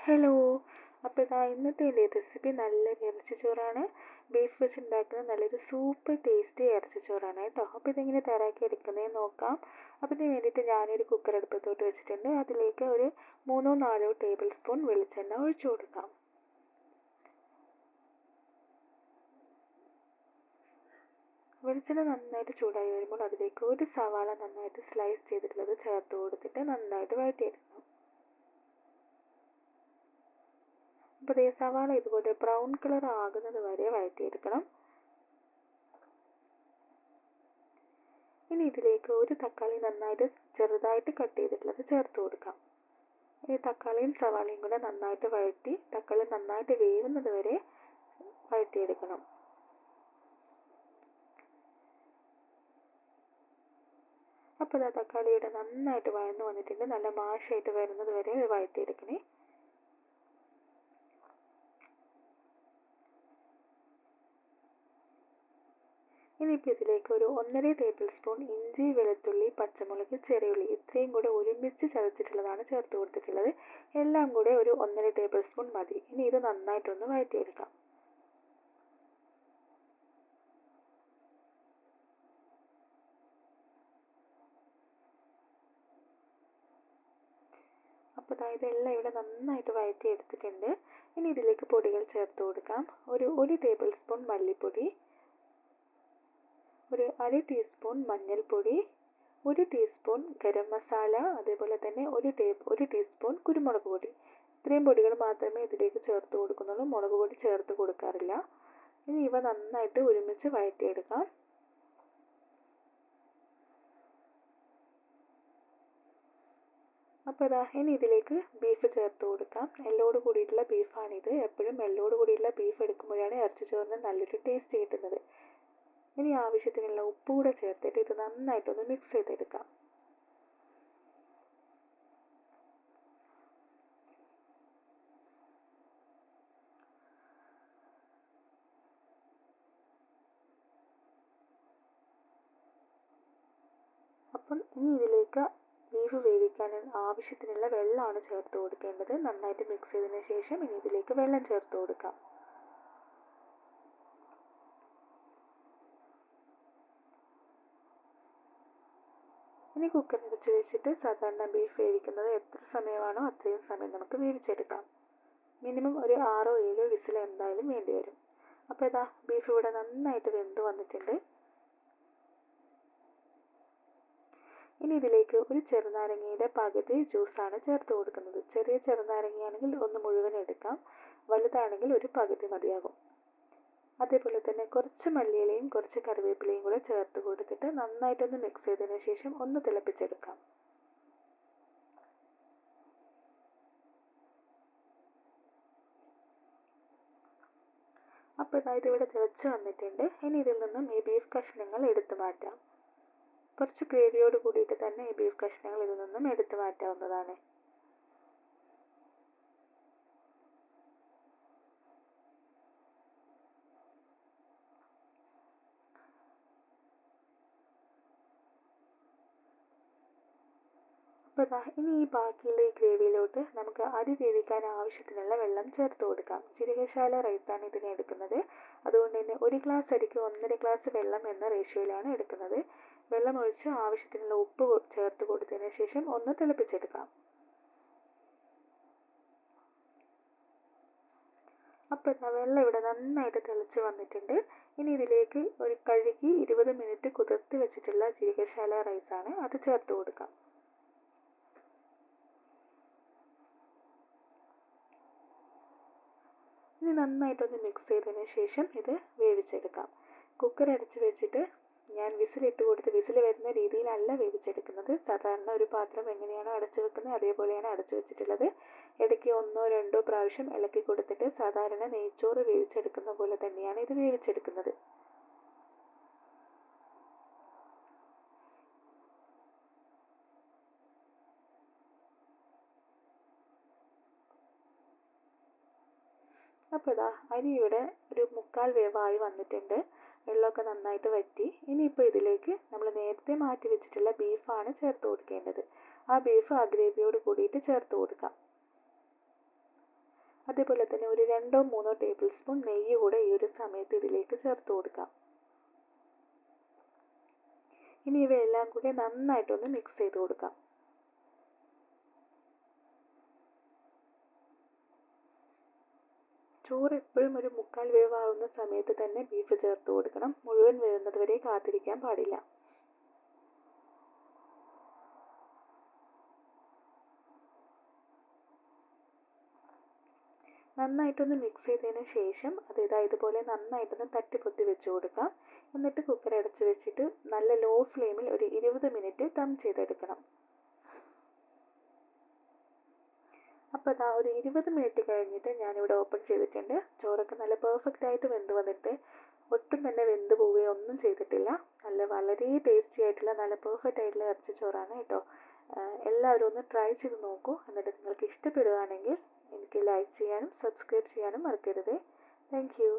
Hello. അപ്പോൾ ഇന്നത്തെ എൻ്റെ റെസിപ്പി നല്ലൊരു ഇറച്ചിച്ചോറാണ്. ബീഫ് വെച്ചുണ്ടാക്കുന്ന നല്ലൊരു സൂപ്പർ ടേസ്റ്റി ഇറച്ചിച്ചോറാണ് കേട്ടോ. അപ്പോൾ ഇതെങ്ങനെ തയ്യാറാക്കി എടുക്കുന്നതെന്ന് നോക്കാം. അപ്പോൾ ഇതിന് വേണ്ടിയിട്ട് ഞാനൊരു കുക്കർ അടുപ്പത്തോട്ട് വെച്ചിട്ടുണ്ട്. അതിലേക്ക് ഒരു 3-4 ടേബിൾ സ്പൂൺ വെളിച്ചെണ്ണ ഒഴിച്ചു കൊടുക്കാം. വെളിച്ചെണ്ണ നന്നായിട്ട് ചൂടായി വരുമ്പോൾ അതിലേക്ക് ഒരു സവാള നന്നായിട്ട് സ്ലൈസ് ചെയ്തിട്ടുള്ളത് ചേർത്ത് കൊടുത്തിട്ട് നന്നായിട്ട് വഴറ്റിയെടുക്കണം. അപ്പോൾ സവാള ഇതുപോലെ ബ്രൗൺ കളർ ആകുന്നത് വരെ വഴറ്റിയെടുക്കണം. ഇനി ഇതിലേക്ക് ഒരു തക്കാളി നന്നായിട്ട് ചെറുതായിട്ട് കട്ട് ചെയ്തിട്ടുള്ളത് ചേർത്ത് കൊടുക്കാം. ഈ തക്കാളിയും സവാളയും കൂടെ നന്നായിട്ട് വഴറ്റി തക്കാളി നന്നായിട്ട് വേവുന്നത് വരെ വഴറ്റിയെടുക്കണം. അപ്പോൾ തക്കാളിയുടെ നന്നായിട്ട് വഴന്നു വന്നിട്ടുണ്ട്. നല്ല മാഷായിട്ട് വരുന്നത് വരെ വഴറ്റിയെടുക്കണേ. ഇനിയിപ്പോൾ ഇതിലേക്ക് ഒരു 1.5 ടേബിൾ സ്പൂൺ ഇഞ്ചി, വെളുത്തുള്ളി, പച്ചമുളക്, ചെറിയുള്ളി ഇത്രയും കൂടെ ഒരുമിച്ച് ചതച്ചിട്ടുള്ളതാണ് ചേർത്ത് കൊടുത്തിട്ടുള്ളത്. എല്ലാം കൂടെ ഒരു 1.5 ടേബിൾ സ്പൂൺ മതി. ഇനി ഇത് നന്നായിട്ടൊന്ന് വഴറ്റിയെടുക്കാം. അപ്പോൾ ഇതെല്ലാം ഇവിടെ നന്നായിട്ട് വഴറ്റിയെടുത്തിട്ടുണ്ട്. ഇനി ഇതിലേക്ക് പൊടികൾ ചേർത്ത് കൊടുക്കാം. ഒരു ടേബിൾ സ്പൂൺ മല്ലിപ്പൊടി, ഒരു 1/2 ടീസ്പൂൺ മഞ്ഞൾപ്പൊടി, 1 ടീസ്പൂൺ ഗരം മസാല, അതേപോലെ തന്നെ ഒരു ടീസ്പൂൺ കുരുമുളക് പൊടി. ഇത്രയും പൊടികൾ മാത്രമേ ഇതിലേക്ക് ചേർത്ത് കൊടുക്കുന്നുള്ളൂ. മുളക് പൊടി ചേർത്ത് കൊടുക്കാറില്ല. ഇനി ഇവ നന്നായിട്ട് ഒരുമിച്ച് വഴറ്റിയെടുക്കാം. അപ്പോൾ ഇനി ഇതിലേക്ക് ബീഫ് ചേർത്ത് കൊടുക്കാം. എല്ലോട് കൂടിയിട്ടുള്ള ബീഫാണിത്. എപ്പോഴും എല്ലോട് കൂടിയിട്ടുള്ള ബീഫ് എടുക്കുമ്പോഴാണ് ഇറച്ചിച്ചോറിന് നല്ലൊരു ടേസ്റ്റ് കിട്ടുന്നത്. ഇനി ആവശ്യത്തിനുള്ള ഉപ്പ് കൂടെ ചേർത്തിട്ട് ഇത് നന്നായിട്ടൊന്ന് മിക്സ് ചെയ്തെടുക്കാം. അപ്പം ഇനി ഇതിലേക്ക് ബീഫ് വേവിക്കാൻ ആവശ്യത്തിനുള്ള വെള്ളമാണ് ചേർത്ത് കൊടുക്കേണ്ടത്. നന്നായിട്ട് മിക്സ് ചെയ്തതിന് ശേഷം ഇനി ഇതിലേക്ക് വെള്ളം ചേർത്ത് കൊടുക്കാം. ഇനി കുക്കർ അടച്ച് വെച്ചിട്ട് സാധാരണ ബീഫ് വേവിക്കുന്നത് എത്ര സമയമാണോ അത്രയും സമയം നമുക്ക് വേവിച്ചെടുക്കാം. മിനിമം ഒരു 6-7 വിസിൽ എന്തായാലും വേണ്ടി വരും. അപ്പോൾ ബീഫ് ഇവിടെ നന്നായിട്ട് വെന്ത് വന്നിട്ടുണ്ട്. ഇനി ഇതിലേക്ക് ഒരു ചെറുനാരങ്ങയുടെ പകുതി ജ്യൂസാണ് ചേർത്ത് കൊടുക്കുന്നത്. ചെറിയ ചെറുനാരങ്ങയാണെങ്കിൽ ഒന്ന് മുഴുവൻ എടുക്കാം, വലുതാണെങ്കിൽ ഒരു പകുതി മതിയാകും. അതേപോലെ തന്നെ കുറച്ച് മല്ലിയിലയും കുറച്ച് കറിവേപ്പിലയും കൂടെ ചേർത്ത് കൊടുത്തിട്ട് നന്നായിട്ടൊന്ന് മിക്സ് ചെയ്തതിന് ശേഷം ഒന്ന് തിളപ്പിച്ചെടുക്കാം. അപ്പോൾ ഇതിവിടെ തിളച്ച് വന്നിട്ടുണ്ട്. ഇനി ഇതിൽ നിന്നും ഈ ബീഫ് കഷ്ണങ്ങൾ എടുത്തു മാറ്റാം. കുറച്ച് ഗ്രേവിയോട് കൂടിയിട്ട് തന്നെ ഈ ബീഫ് കഷ്ണങ്ങൾ ഇതിൽ നിന്നും എടുത്തു മാറ്റാവുന്നതാണ്. അപ്പോൾ ഇനി ഈ ബാക്കിയുള്ള ഈ ഗ്രേവിയിലോട്ട് നമുക്ക് അരി വേവിക്കാൻ ആവശ്യത്തിനുള്ള വെള്ളം ചേർത്ത് കൊടുക്കാം. ജീരകശാല റൈസാണ് ഇതിന് എടുക്കുന്നത്. അതുകൊണ്ട് തന്നെ 1 ഗ്ലാസ് അരിക്ക് 1.5 ഗ്ലാസ് വെള്ളം എന്ന റേഷ്യോയിലാണ് എടുക്കുന്നത്. വെള്ളം ഒഴിച്ച് ആവശ്യത്തിനുള്ള ഉപ്പ് ചേർത്ത് കൊടുത്തതിന് ശേഷം ഒന്ന് തിളപ്പിച്ചെടുക്കാം. അപ്പോൾ വെള്ളം ഇവിടെ നന്നായിട്ട് തിളച്ച് വന്നിട്ടുണ്ട്. ഇനി ഇതിലേക്ക് ഒരു കഴുകി 20 മിനിറ്റ് കുതിർത്തി വെച്ചിട്ടുള്ള ജീരകശാല റൈസാണ്, അത് ചേർത്ത് കൊടുക്കാം. ഇനി നന്നായിട്ടൊന്ന് മിക്സ് ചെയ്തതിന് ശേഷം ഇത് വേവിച്ചെടുക്കാം. കുക്കർ അടച്ച് വെച്ചിട്ട് ഞാൻ വിസിലിട്ട് കൊടുത്ത് വിസിൽ വരുന്ന രീതിയിലല്ല വേവിച്ചെടുക്കുന്നത്. സാധാരണ ഒരു പാത്രം എങ്ങനെയാണോ അടച്ചു വെക്കുന്നത് അതേപോലെയാണ് അടച്ചു വെച്ചിട്ടുള്ളത്. ഇടയ്ക്ക് 1-2 പ്രാവശ്യം ഇളക്കി കൊടുത്തിട്ട് സാധാരണ നെയ്ച്ചോറ് വേവിച്ചെടുക്കുന്ന പോലെ തന്നെയാണ് ഇത് വേവിച്ചെടുക്കുന്നത്. അപ്പോൾ അരി ഇവിടെ ഒരു 1/4 വേവായി വന്നിട്ടുണ്ട്. വെള്ളമൊക്കെ നന്നായിട്ട് വറ്റി. ഇനിയിപ്പോൾ ഇതിലേക്ക് നമ്മൾ നേരത്തെ മാറ്റി വെച്ചിട്ടുള്ള ബീഫാണ് ചേർത്ത് കൊടുക്കേണ്ടത്. ആ ബീഫ് ആ ഗ്രേവിയോട് കൂടിയിട്ട് ചേർത്ത് കൊടുക്കാം. അതേപോലെ തന്നെ ഒരു 2-3 ടേബിൾ സ്പൂൺ നെയ്യ് കൂടെ ഈ ഒരു സമയത്ത് ഇതിലേക്ക് ചേർത്ത് കൊടുക്കാം. ഇനി ഇവയെല്ലാം കൂടി നന്നായിട്ടൊന്ന് മിക്സ് ചെയ്ത് കൊടുക്കാം. ചോറ് എപ്പോഴും ഒരു 1/4 വേവാവുന്ന സമയത്ത് തന്നെ ബീഫ് ചേർത്ത് കൊടുക്കണം. മുഴുവൻ വേവുന്നത് വരെ കാത്തിരിക്കാൻ പാടില്ല. നന്നായിട്ടൊന്ന് മിക്സ് ചെയ്തതിന് ശേഷം ഇതുപോലെ നന്നായിട്ടൊന്ന് തട്ടിപ്പൊത്തി വെച്ച് കൊടുക്കാം. എന്നിട്ട് കുക്കർ അടച്ച് വെച്ചിട്ട് നല്ല ലോ ഫ്ലെയിമിൽ ഒരു 20 മിനിറ്റ് ദം ചെയ്തെടുക്കണം. അപ്പോൾ ഒരു 20 മിനിറ്റ് കഴിഞ്ഞിട്ട് ഞാനിവിടെ ഓപ്പൺ ചെയ്തിട്ടുണ്ട്. ചോറൊക്കെ നല്ല പെർഫെക്റ്റ് ആയിട്ട് വെന്ത് വന്നിട്ട് ഒട്ടും തന്നെ വെന്ത് പോവുകയോ ഒന്നും ചെയ്തിട്ടില്ല. വളരെ ടേസ്റ്റി ആയിട്ടുള്ള നല്ല പെർഫെക്റ്റ് ആയിട്ടുള്ള ഇറച്ചി ചോറാണ് കേട്ടോ. എല്ലാവരും ഒന്ന് ട്രൈ ചെയ്ത് നോക്കൂ. എന്നിട്ട് നിങ്ങൾക്ക് ഇഷ്ടപ്പെടുകയാണെങ്കിൽ എനിക്ക് ലൈക്ക് ചെയ്യാനും സബ്സ്ക്രൈബ് ചെയ്യാനും മറക്കരുത്. Thank you.